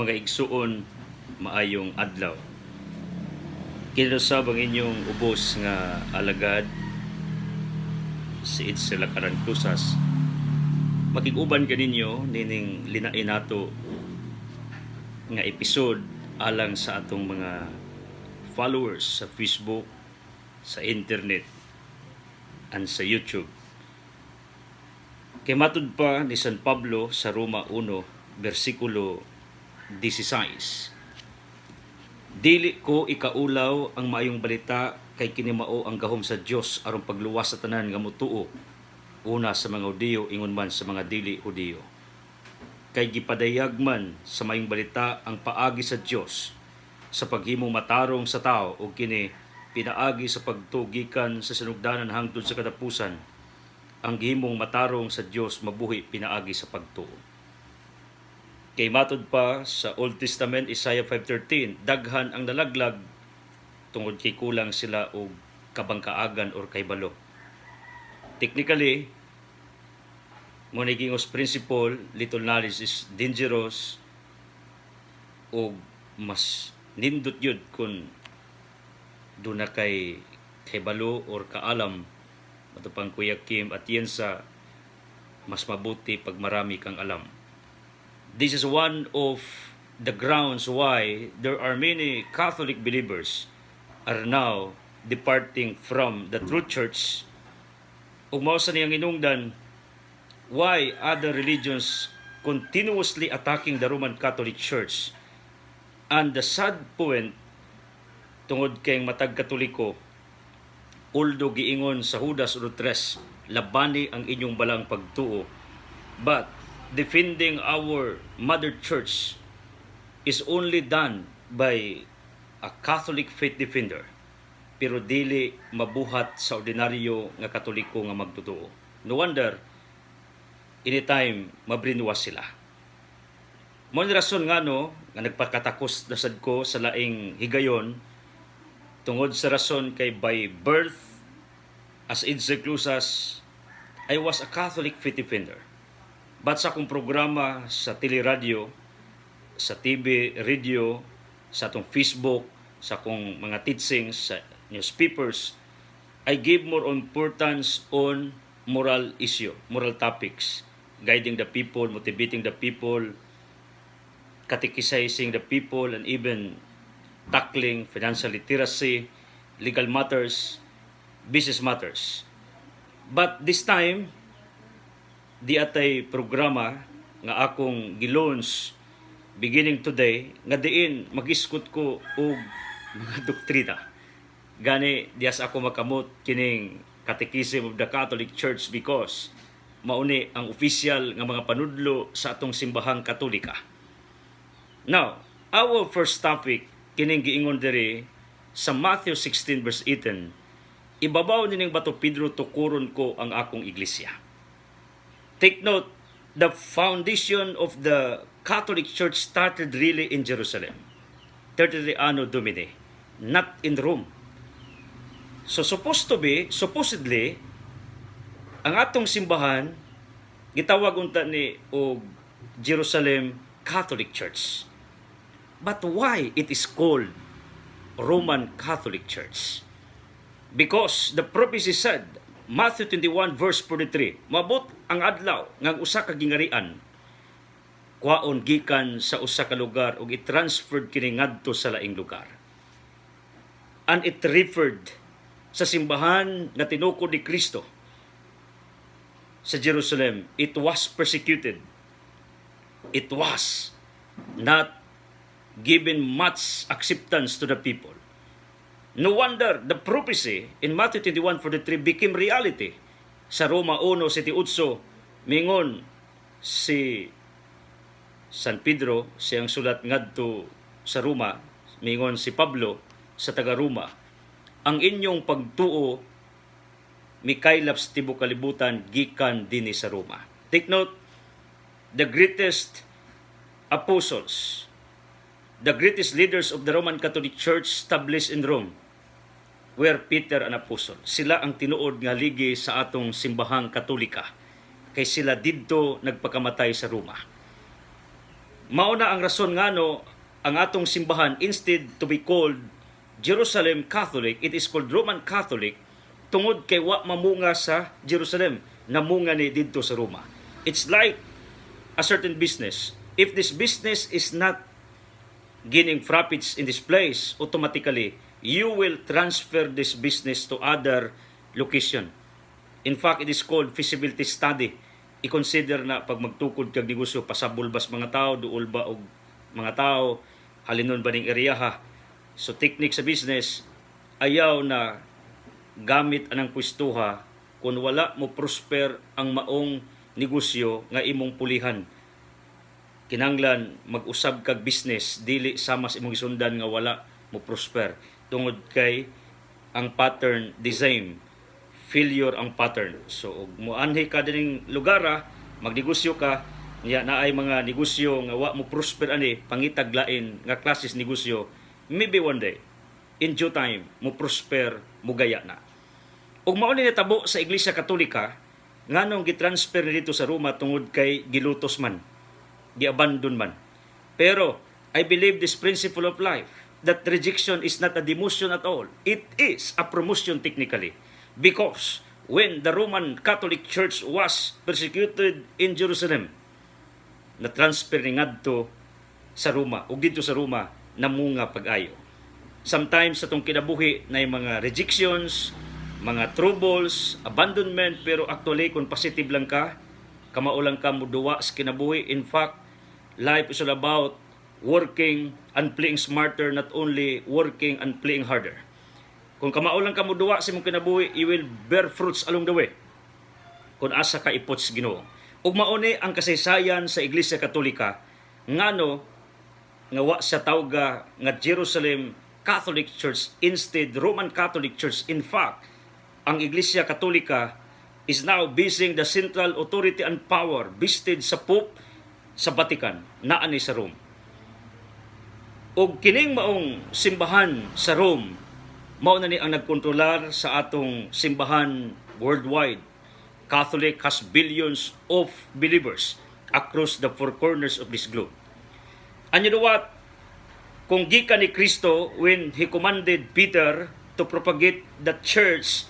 Mga igsuon, maayong adlaw. Kinusab ang inyong ubos nga alagad si Itzel Carantusas. Makiguban kaninyo nining linain nato nga episode alang sa atong mga followers sa Facebook, sa internet, and sa YouTube. Kay matud pa ni San Pablo sa Roma 1, versikulo 16. Dili ko ikaulaw ang maayong balita kay kini mao ang gahom sa Dios aron pagluwas sa tanan nga motuo, una sa mga Hudiyo ingon man sa mga dili Hudiyo. Kay gipadayag man sa maayong balita ang paagi sa Dios sa paghimong matarong sa tao ug kini pinaagi sa pagtugikan sa sinugdanan hangtod sa katapusan. Ang gihimong matarong sa Dios mabuhi pinaagi sa pagtuo. Kay matud pa sa Old Testament, Isaiah 5:13, daghan ang nalaglag tungod kay kulang sila og kabangkaagan or kaybalo. Technically, Monegingos principle, little knowledge is dangerous o mas nindot yun kung doon na kay kaybalo or kaalam matupang Kuya Kim at yan sa mas mabuti pag marami kang alam. This is one of the grounds why there are many Catholic believers are now departing from the true church. Ug mao sa niyang inungdan why other religions continuously attacking the Roman Catholic Church. And the sad point tungod kay matag Katoliko, although giingon sa Judas 3, labani ang inyong balang pagtuo, but defending our mother church is only done by a Catholic faith defender, pero dili mabuhat sa ordinaryo nga Katoliko nga magtutuo. No wonder anytime mabrinwas sila. Mo ni rason nga nga nagpakatakos dasad ko sa laing higayon tungod sa rason kay by birth as Itzel Carantusas I was a Catholic faith defender. But sa akong programa sa teleradyo, sa TV, radio, sa atong Facebook, sa akong mga teachings, sa newspapers, I give more importance on moral issue, moral topics, guiding the people, motivating the people, catechizing the people, and even tackling financial literacy, legal matters, business matters. But this time, di atay programa nga akong gilaunch beginning today nga diin mag-iskot ko og mga doktrina. Gani dias ako makamot kining Catechism of the Catholic Church because mauni ang official nga mga panudlo sa atong simbahang Katolika. Now, our first topic kining giingon diri sa Matthew 16 verse 18. Ibabaw nining bato Pedro tukuron ko ang akong iglesia. Take note, the foundation of the Catholic Church started really in Jerusalem. 33 Anno Domini, not in Rome. So supposedly, ang atong simbahan, gitawag unta ni og Jerusalem Catholic Church. But why it is called Roman Catholic Church? Because the prophecy said, Matthew 21 verse 43, mabot ang adlaw nga usa ka gingarian kuhaon gikan sa usa ka lugar ug i-transferred kini ngadto sa laing lugar. And it referred sa simbahan nga tinukod ni Kristo sa Jerusalem. It was persecuted. It was not given much acceptance to the people. No wonder the prophecy in Matthew 21:43 became reality. Sa Roma 1:7 mingon si San Pedro siyang sulat ngadto sa Roma, mingon si Pablo sa taga Roma, ang inyong pagtuo mikaylap sa tibuok kalibutan gikan dinhi sa Roma. Take note, the greatest apostles, the greatest leaders of the Roman Catholic Church established in Rome were Peter and Apostle. Sila ang tinuod nga ligi sa atong simbahang Katolika kay sila didto nagpakamatay sa Roma. Mao na ang rason ngano ang atong simbahan, instead to be called Jerusalem Catholic, it is called Roman Catholic, tungod kay wa mamunga sa Jerusalem, namunga ni didto sa Roma. It's like a certain business. If this business is not gaining profits in this place, automatically you will transfer this business to other location. In fact, it is called feasibility study. I-consider na pag magtukod kag negosyo, pasabol bas mga tao, duol ba og mga tao, halinon ba ning area ha. So technique sa business, ayaw na gamit anang pwestuha kung wala mo prosper ang maong negosyo nga imong pulihan. Kinanglan mag-usab kag business, dili sama sa imong isundan nga wala mo prosper. Tungod kay ang pattern design, failure ang pattern. So muanhi ka dining lugar, magnegosyo ka, niya na ay mga negosyo nga wa mo prosper ani, pangitaglain nga klases negosyo, maybe one day in due time mo prosper, mo gaya na. Ug mao ni natabo sa Iglesia Katolika nganong gitransfer dito sa Roma tungod kay gilutos man, giabandon man. Pero I believe this principle of life, that rejection is not a demotion at all. It is a promotion technically. Because when the Roman Catholic Church was persecuted in Jerusalem, na-transfer ni ngadto sa Roma, ug dito sa Roma namunga pag-ayo. Sometimes sa tong kinabuhi na mga rejections, mga troubles, abandonment, pero actually kung positive lang ka, kamao lang ka muduwa sa kinabuhi. In fact, life is all about working and playing smarter, not only working and playing harder. Kung kamao lang ka muduwa sa imong kinabuhi, you will bear fruits along the way. Kung asa ka ipot sa Ginoo. Ug mauni ang kasaysayan sa Iglesia Katolika ngano nga wa sa tawga nga Jerusalem Catholic Church, instead Roman Catholic Church. In fact, ang Iglesia Katolika is now basing the central authority and power vested sa Pope sa Vatican, naa ni sa Rome. Og kining maong simbahan sa Rome, mao na ni ang nagkontrolar sa atong simbahan worldwide. Catholic has billions of believers across the four corners of this globe. And you know what? Kung gikan ni Kristo when He commanded Peter to propagate the church,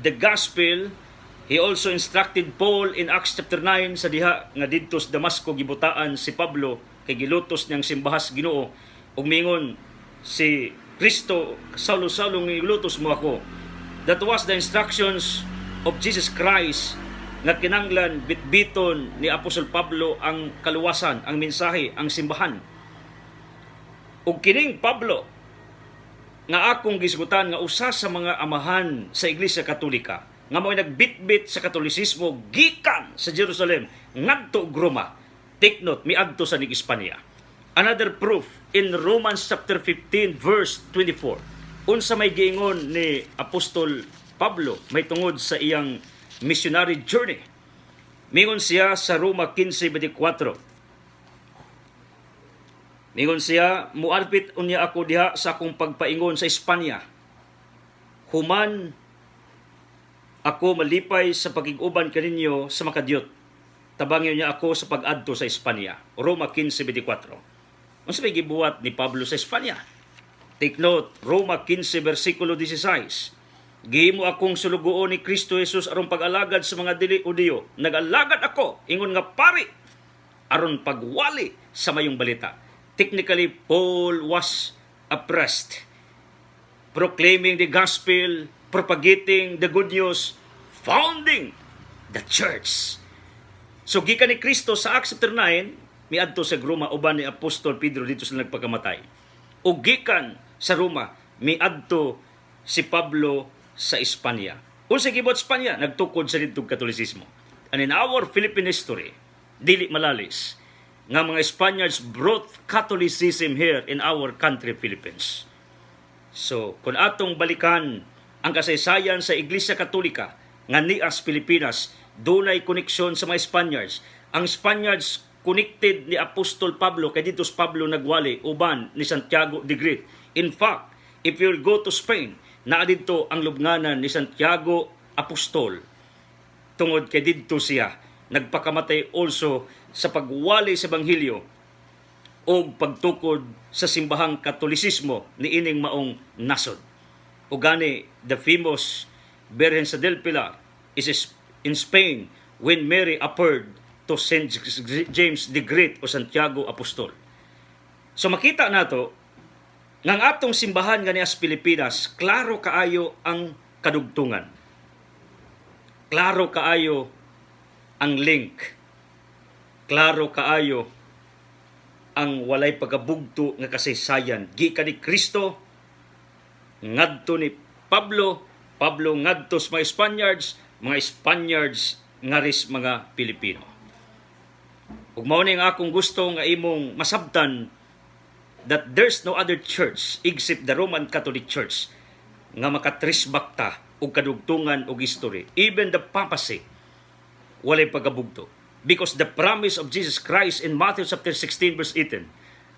the gospel, He also instructed Paul in Acts chapter 9 sa diha nga didto sa Damasco gibutaan si Pablo kay gilutos niyang simbahas Ginoo ug mingon si Kristo, Saulo-Saulo gilutos mo ako. That was the instructions of Jesus Christ nga kinanglan bitbiton ni Apostol Pablo ang kaluwasan, ang mensahe, ang simbahan. Ug kining Pablo nga akong gisgutan nga usa sa mga amahan sa Iglesia Katolika nga mo'y nagbitbit sa Katolisismo gikan sa Jerusalem ngadto og Roma. Take note, miadto sa ning Espanya. Another proof in Romans chapter 15 verse 24. Unsa may giingon ni Apostol Pablo may tungod sa iyang missionary journey. Mingon siya sa Roma 15:24. Mingon siya, mualpit unya ako diha sa akong pagpaingon sa Espanya. Human ako malipay sa pagig-uban kaninyo sa makadyot. Tabangyo niya ako sa pag-adto sa Espanya. Roma 15:24. Unsa may gibuhat ni Pablo sa Espanya? Take note, Roma 15 versikulo 16. Gihimo akong sulugoon ni Kristo Jesus aron pag-alagad sa mga dili Hudiyo. Nag-alagad ako ingon nga pari aron pagwali sa mayong balita. Technically, Paul was oppressed, proclaiming the gospel, propagating the good news, founding the church. So gikan ni Kristo sa Acts chapter 9, miadto sa Roma uban ni Apostol Pedro dito sila nagpakamatay. O gikan sa Roma, miadto si Pablo sa Espanya. Unsa gibot Espanya? Nagtukod sa didtong Katolisismo. And in our Philippine history, dili malalis nga mga Spaniards brought Catholicism here in our country, Philippines. So, kung atong balikan ang kasaysayan sa Iglesia Katolika nga nias Pilipinas, dunay koneksyon sa mga Spaniards. Ang Spaniards connected ni Apostol Pablo kay dito Pablo nagwali uban ni Santiago the Great. In fact, if you will go to Spain, naa dito ang lubnganan ni Santiago Apostol. Tungod kay dito siya nagpakamatay also sa pagwali sa Ebanghelyo o pagtukod sa simbahang Katolisismo ni ining maong nasod. O gani, the famous Virgen sa del Pilar is in Spain when Mary appeared to Saint James the Great o Santiago Apostol. So makita nato ngang atong simbahan nga nias Pilipinas, klaro kaayo ang kadugtungan. Klaro kaayo ang link. Klaro kaayo ang walay pagabugto nga kasaysayan. Gikan ni Kristo, ngadto ni Pablo, Pablo ngadto sa mga Spaniards ngaris mga Pilipino. Ug mao ni nga akong gusto nga imong masabtan that there's no other church except the Roman Catholic Church nga makatrisbakta og kadugtungan og history. Even the papacy walay pagabugto. Because the promise of Jesus Christ in Matthew chapter 16 verse 18,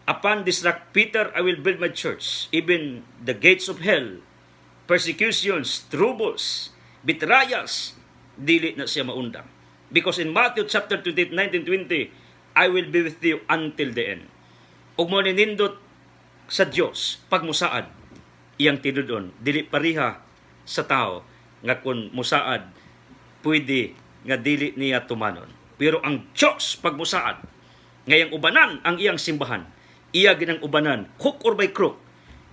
upon this rock Peter I will build my church, even the gates of hell, persecutions, troubles, betrayals, dili na siya maundang. Because in Matthew chapter 28, 19-20, I will be with you until the end. Ug mo nindot sa Dios pagmusaad iyang tinudon, dili pariha sa tao nga kun musaad pwede nga dili niya tumanon. Pero ang Diyos pagmusaad, ngayang ubanan ang iyang simbahan, iya ginang ubanan, hook or by crook,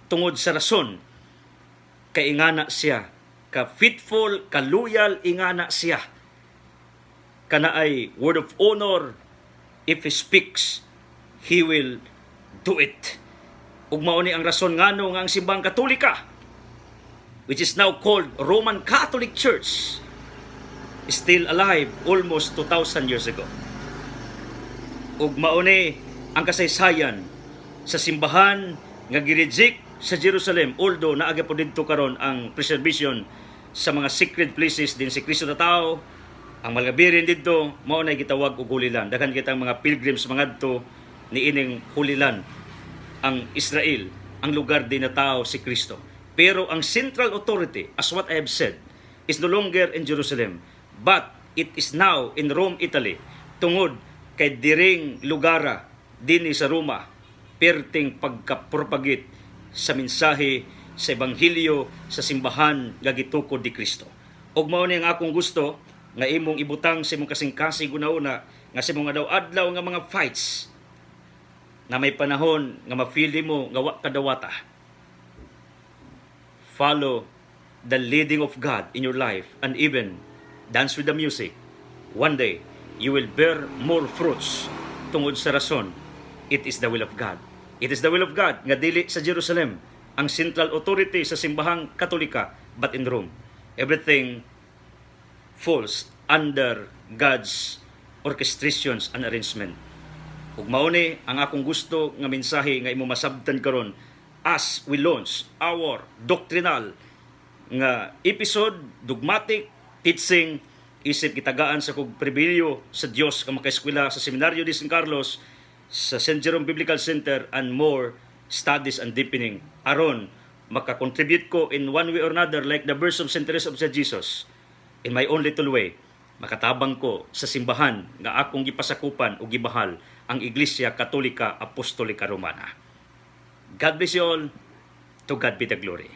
tungod sa rason, kaingana siya, ka-faithful, ka-loyal, ingana siya. Kana ay word of honor, if he speaks, he will do it. Ug mao ni ang rason ngano nga ang simbahang Katolika, which is now called Roman Catholic Church, still alive almost 2,000 years ago. Ug mao ni ang kasaysayan sa simbahan nga gireject sa Jerusalem, although naagi po didto karon ang preservation sa mga sacred places din si Kristo na tao, ang malgabirin didto mao na gitawag og Holy Land. Daghan kitang mga pilgrims mangadto ni ining Holy Land, ang Israel, ang lugar din na tao si Kristo. Pero ang central authority, as what I have said, is no longer in Jerusalem, but it is now in Rome, Italy, tungod kay diring lugara dinhi sa Roma, perting pagkapropagate sa mensahe sa ebanghelyo sa simbahan nga gitukod ni Kristo. Ug mao ni ang akong gusto nga imong ibutang sa imong kasing-kasing una-una nga sa imong adlaw nga mga fights na may panahon nga mafili mo nga wa kadawata. Follow the leading of God in your life and even dance with the music. One day, you will bear more fruits tungod sa rason, it is the will of God. It is the will of God nga dili sa Jerusalem ang central authority sa simbahang Katolika, but in Rome. Everything falls under God's orchestrations and arrangement. Ug mao ni ang akong gusto nga mensahe nga imo masabtan karon as we launch our doctrinal nga episode, dogmatic teaching, isip kitagaan sa kog pribilyo sa Dios nga makaeskwela sa Seminaryo de San Carlos, sa St. Jerome Biblical Center, and more studies and deepening aron makakontribute ko in one way or another like the verse of St. Teresa of Jesus, in my own little way makatabang ko sa simbahan nga akong gipasakupan o gibahal, ang Iglesia Katolika Apostolika Romana. God bless you all. To God be the glory.